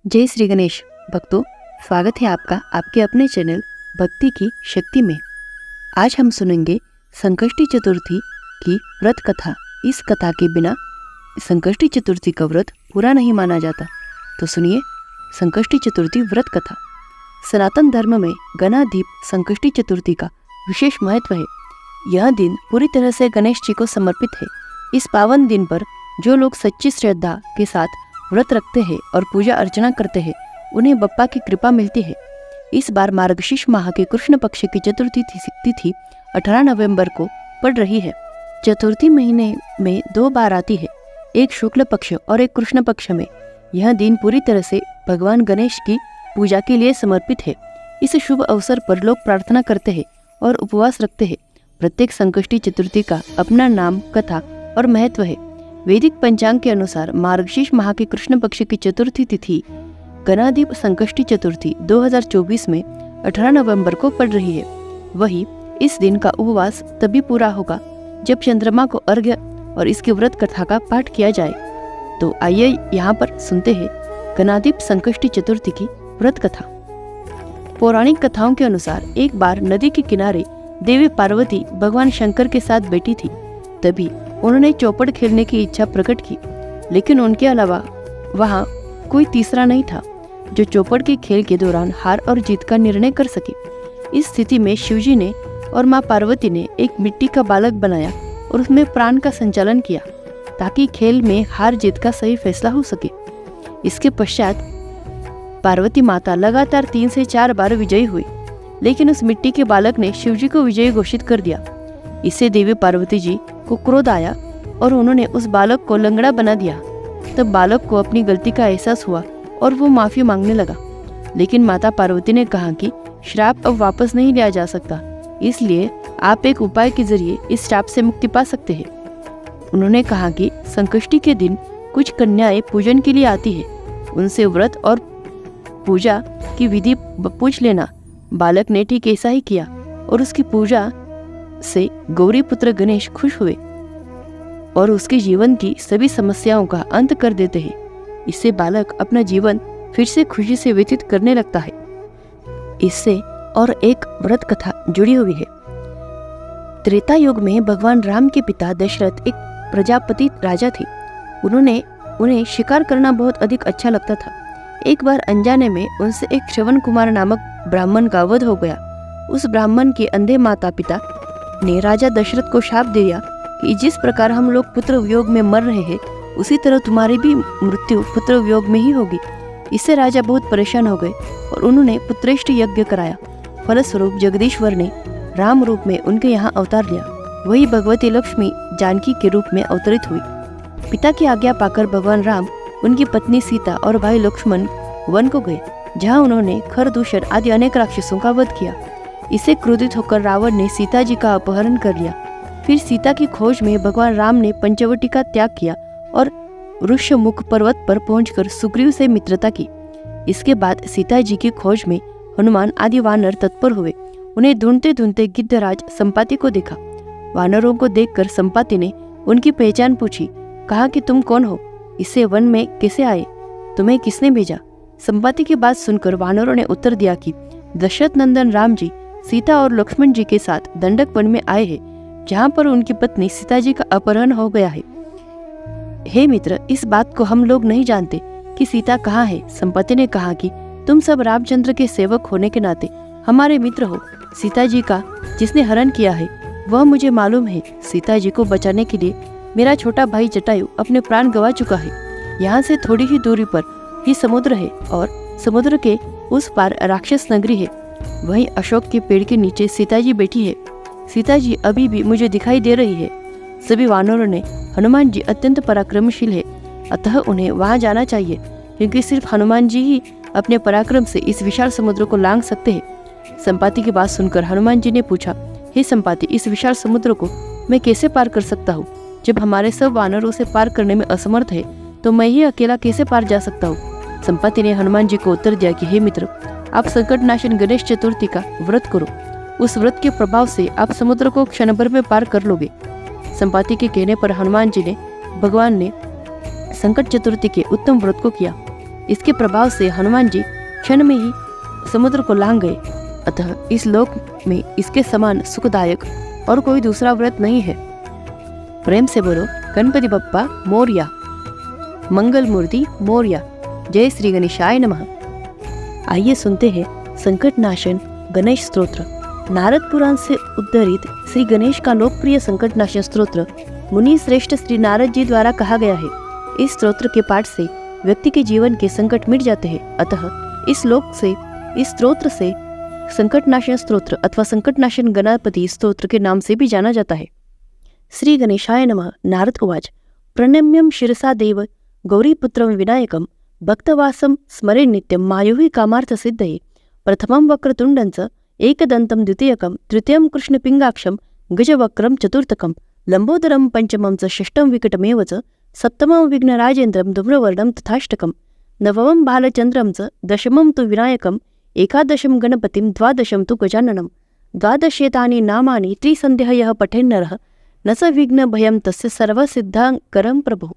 जय श्री गणेश भक्तों, स्वागत है आपका आपके अपने चैनल भक्ति की शक्ति में। आज हम सुनेंगे संकष्टी चतुर्थी की व्रत कथा। इस कथा के बिना संकष्टी चतुर्थी का व्रत पूरा नहीं माना जाता। तो सुनिए संकष्टी चतुर्थी व्रत कथा। सनातन धर्म में गणादीप संकष्टी चतुर्थी का विशेष महत्व है। यह दिन पूरी तरह से गणेश जी को समर्पित है। इस पावन दिन पर जो लोग सच्ची श्रद्धा के साथ व्रत रखते हैं और पूजा अर्चना करते हैं, उन्हें बप्पा की कृपा मिलती है। इस बार मार्गशीर्ष माह के कृष्ण पक्ष की चतुर्थी तिथि 18 नवंबर को पड़ रही है। चतुर्थी महीने में 2 बार आती है, एक शुक्ल पक्ष और एक कृष्ण पक्ष में। यह दिन पूरी तरह से भगवान गणेश की पूजा के लिए समर्पित है। इस शुभ अवसर पर लोग प्रार्थना करते हैं और उपवास रखते हैं। प्रत्येक संकष्टी चतुर्थी का अपना नाम, कथा और महत्व है। वैदिक पंचांग के अनुसार मार्गशीर्ष माह के कृष्ण पक्ष की चतुर्थी तिथि गणादीप संकष्टी चतुर्थी 2024 में 18 नवंबर को पड़ रही है। वही इस दिन का उपवास तभी पूरा होगा जब चंद्रमा को अर्घ्य और इसकी व्रत कथा का पाठ किया जाए। तो आइए यहाँ पर सुनते हैं गणादीप संकष्टी चतुर्थी की व्रत कथा। पौराणिक कथाओं के अनुसार एक बार नदी के किनारे देवी पार्वती भगवान शंकर के साथ बैठी थी। तभी उन्होंने चौपड़ खेलने की इच्छा प्रकट की, लेकिन उनके अलावा वहां कोई तीसरा नहीं था जो चौपड़ के खेल के दौरान हार और जीत का निर्णय कर सके। इस स्थिति में शिवजी ने और मां पार्वती ने एक मिट्टी का बालक बनाया और उसमें प्राण का संचालन किया ताकि खेल में हार जीत का सही फैसला हो सके। इसके पश्चात पार्वती माता लगातार 3 से 4 बार विजयी हुई, लेकिन उस मिट्टी के बालक ने शिवजी को विजयी घोषित कर दिया। इससे देवी पार्वती जी को क्रोध आया और उन्होंने उस बालक को लंगड़ा बना दिया। तब बालक को अपनी गलती का एहसास हुआ और वो माफी मांगने लगा, लेकिन माता पार्वती ने कहा कि श्राप अब वापस नहीं लिया जा सकता, इसलिए आप एक उपाय के जरिए इस श्राप से मुक्ति पा सकते हैं। उन्होंने कहा कि संकष्टी के दिन कुछ कन्याएं पूजन के लिए आती है, उनसे व्रत और पूजा की विधि पूछ लेना। बालक ने ठीक ऐसा ही किया और उसकी पूजा से गौरी पुत्र गणेश खुश हुए और उसके जीवन की सभी समस्याओं का अंत कर देते हैं। इससे बालक अपना जीवन फिर से खुशी से व्यतीत करने लगता है। इससे और एक व्रत कथा जुड़ी हुई है। त्रेता युग में भगवान राम के पिता दशरथ एक प्रजापति राजा थे। उन्हें शिकार करना बहुत अधिक अच्छा लगता था। एक बार अनजाने में उनसे एक श्रवण कुमार नामक ब्राह्मण का वध हो गया। उस ब्राह्मण के अंधे माता पिता ने राजा दशरथ को शाप दिया कि जिस प्रकार हम लोग पुत्र वियोग में मर रहे हैं, उसी तरह तुम्हारी भी मृत्यु पुत्र वियोग में ही होगी। इससे राजा बहुत परेशान हो गए और उन्होंने पुत्रेष्टि यज्ञ कराया। फलस्वरूप जगदीश्वर ने राम रूप में उनके यहाँ अवतार लिया। वही भगवती लक्ष्मी जानकी के रूप में अवतरित हुई। पिता की आज्ञा पाकर भगवान राम, उनकी पत्नी सीता और भाई लक्ष्मण वन को गए, जहाँ उन्होंने खरदूषण आदि अनेक राक्षसों का वध किया। इससे क्रोधित होकर रावण ने सीता जी का अपहरण कर लिया। फिर सीता की खोज में भगवान राम ने पंचवटी का त्याग किया और ऋष्यमुख पर्वत पर पहुंचकर सुग्रीव से मित्रता की। इसके बाद सीता जी की खोज में हनुमान आदि वानर तत्पर हुए। उन्हें ढूंढते ढूंढते गिद्धराज संपाति को देखा। वानरों को देखकर संपाति ने उनकी पहचान पूछी, कहा कि तुम कौन हो, इससे वन में कैसे आए, तुम्हें किसने भेजा? संपाति की बात सुनकर वानरों ने उत्तर दिया कि दशरथ नंदन राम जी सीता और लक्ष्मण जी के साथ दंडक वन में आए हैं, जहाँ पर उनकी पत्नी सीता जी का अपहरण हो गया है। हे मित्र, इस बात को हम लोग नहीं जानते कि सीता कहाँ है। संपत्ति ने कहा कि तुम सब रामचंद्र के सेवक होने के नाते हमारे मित्र हो। सीता जी का जिसने हरण किया है वह मुझे मालूम है। सीता जी को बचाने के लिए मेरा छोटा भाई जटायु अपने प्राण गंवा चुका है। यहाँ से थोड़ी ही दूरी पर ही समुद्र है और समुद्र के उस पार राक्षस नगरी है। वहीं अशोक के पेड़ के नीचे सीता जी बैठी है। सीता जी अभी भी मुझे दिखाई दे रही है। सभी वानरों ने हनुमान जी अत्यंत पराक्रमशील है, अतः उन्हें वहां जाना चाहिए, क्योंकि सिर्फ हनुमान जी ही अपने पराक्रम से इस विशाल समुद्र को लांघ सकते हैं। संपाति की बात सुनकर हनुमान जी ने पूछा, हे संपाति, इस विशाल समुद्र को मैं कैसे पार कर सकता हूँ? जब हमारे सब वानर उसे पार करने में असमर्थ है, तो मैं ही अकेला कैसे पार जा सकता हूँ? संपाति ने हनुमान जी को उत्तर दिया कि हे मित्र, आप संकट नाशन गणेश चतुर्थी का व्रत करो। उस व्रत के प्रभाव से आप समुद्र को क्षण भर में पार कर लोगे। संपाति के कहने पर हनुमान जी ने भगवान ने संकट चतुर्थी के उत्तम व्रत को किया। इसके प्रभाव से हनुमान जी क्षण में ही समुद्र को लांघ गए। अतः इस लोक में इसके समान सुखदायक और कोई दूसरा व्रत नहीं है। प्रेम से बोलो गणपति बप्पा मोरया, मंगल मूर्ति मोरया। जय श्री गणेशाय नमः। आइए सुनते हैं संकट नाशन गणेश स्तोत्र। नारद पुराण से उद्धरित श्री गणेश का लोकप्रिय संकट नाशन स्तोत्र मुनि श्रेष्ठ श्री नारद जी द्वारा कहा गया है। इस स्तोत्र के पाठ से व्यक्ति के जीवन के संकट मिट जाते हैं। अतः इस स्तोत्र से संकट नाशन स्तोत्र अथवा संकट नाशन गणपति स्तोत्र के नाम से भी जाना जाता है। श्री गणेशाय नमः। नारद उवाच प्रणम्यं शिरसा देव गौरीपुत्रं विनायकं भक्तवासं स्मरे नित्यं मायुः कामार्थ सिद्धये। प्रथमं वक्रतुण्डं च एकदन्तं द्वितीयकं तृतीयं कृष्णपिङ्गाक्षं गजवक्रं चतुर्थकं लम्बोदरं पंचमं च षष्ठं विकटमेव च सप्तमं विघ्नराजेन्द्रं धूम्रवर्णं तथाष्टकं नवमं बालचन्द्रं च दशमं तु विनायकं एकादशं गणपतिं द्वादशं तु गजाननं। द्वादशेतानि नामानि त्रिसन्ध्यः यः पठेन्नरः न स विघ्नभयं तस्य सर्वसिद्धाङ्करं प्रभुः।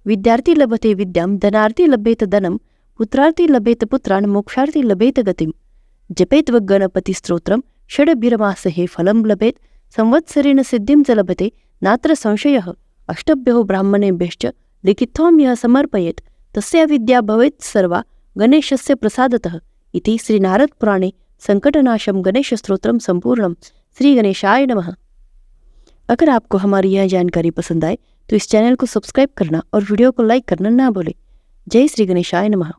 विद्यार्थी लभते विद्यां, धनार्थी लभेत धनं, पुत्रार्थी लभेत पुत्रान्, मोक्षार्थी लभेत गतिं। जपेत गणपति स्तोत्रं षड्भिर्मासहे फलं लभेत, संवत्सरेण सिद्धिं च लभते नात्र संशयः। अष्टभ्यो ब्राह्मणेभ्यश्च लिखित्वं यः समर्पयेत् तस्य विद्या भवेत् सर्वा गणेशस्य प्रसादतः। इति श्री नारद पुराणे संकटनाशम गणेश स्तोत्रम संपूर्णम। श्री गणेशाय नमः। अगर आपको हमारी यह जानकारी पसंद आए तो इस चैनल को सब्सक्राइब करना और वीडियो को लाइक करना ना भूलें। जय श्री गणेशाय नमः।